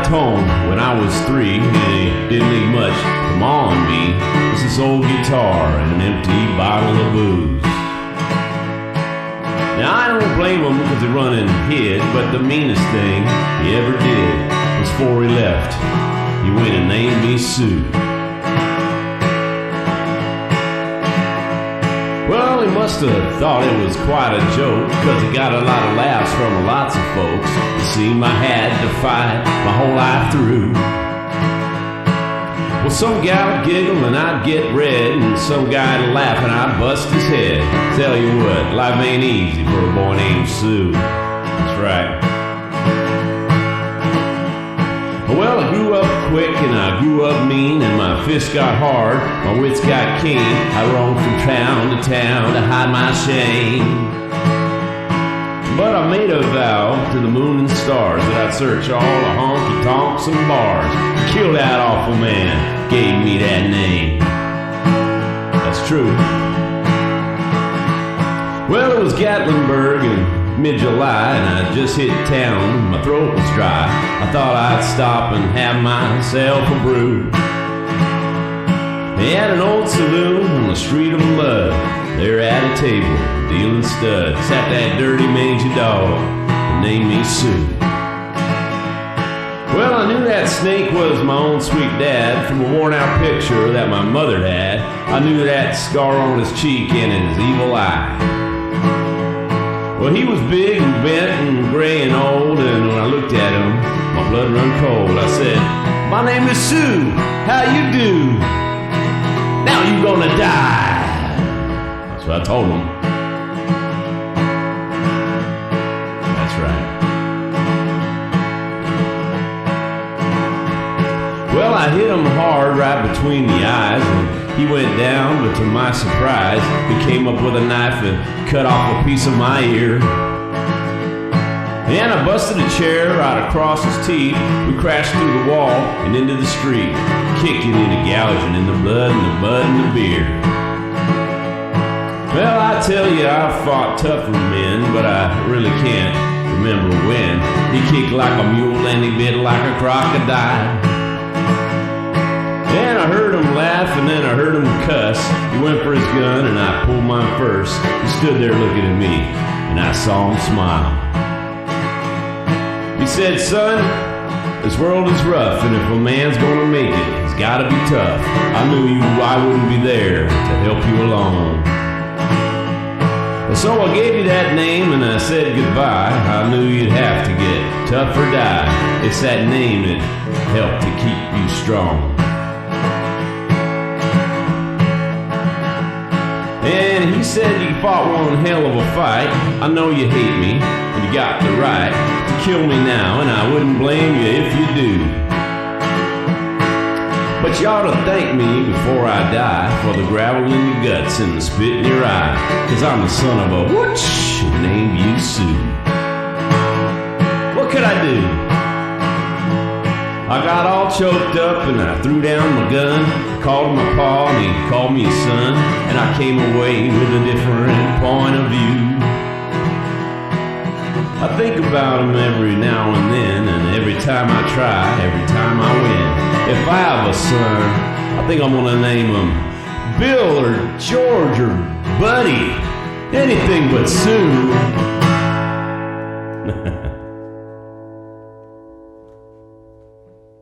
left home when I was 3, and he didn't leave much to Ma and me. It's this old guitar and an empty bottle of booze. Now I don't blame him because he run and hid, but the meanest thing he ever did was before he left, he went and named me Sue. Well, he must have thought it was quite a joke, because he got a lot of laughs from lots of folks. It seemed I had to fight my whole life through. Well, some guy would giggle and I'd get red, and some guy'd laugh and I'd bust his head. Tell you what, life ain't easy for a boy named Sue. That's right. Well, I grew up quick and I grew up mean, and my fists got hard, my wits got keen. I roamed from town to town to hide my shame. But I made a vow to the moon and stars that I'd search all the honky-tonks and bars. Kill that awful man, gave me that name. That's true. Well, it was Gatlinburg in mid-July, and I just hit town, my throat was dry. I thought I'd stop and have myself a brew. They had an old saloon on the street of mud. There at a table, dealing studs, sat that dirty mangy dog and named me Sue. Well, I knew that snake was my own sweet dad from a worn-out picture that my mother had. I knew that scar on his cheek and his evil eye. Well, he was big and bent and gray and old, and when I looked at him, my blood run cold. I said, "My name is Sue, how you do? Now you gonna die." That's what I told him. That's right. Well, I hit him hard right between the eyes, and he went down, but to my surprise, he came up with a knife and cut off a piece of my ear. And I busted a chair right across his teeth. We crashed through the wall and into the street, kicking and gouging in the blood and the bud and the beer. Well, I tell you, I fought tougher men, but I really can't remember when. He kicked like a mule and he bit like a crocodile. And I heard him laugh and then I heard him cuss. He went for his gun and I pulled mine first. He stood there looking at me and I saw him smile. He said, "Son, this world is rough, and if a man's gonna make it, he's gotta be tough. I knew I wouldn't be there to help you along. So I gave you that name and I said goodbye. I knew you'd have to get tough or die. It's that name that helped to keep you strong." And he said, "You fought one hell of a fight. I know you hate me, and you got the right to kill me now, and I wouldn't blame you if you do. But you ought to thank me before I die for the gravel in your guts and the spit in your eye, 'cause I'm the son of a whoosh named you Sue." What could I do? I got all choked up and I threw down my gun. I called him my pa and he called me his son, and I came away with a different point of view. I think about him every now and then, and every time I try, every time I win. If I have a son, I think I'm gonna name him Bill or George or Buddy. Anything but Sue.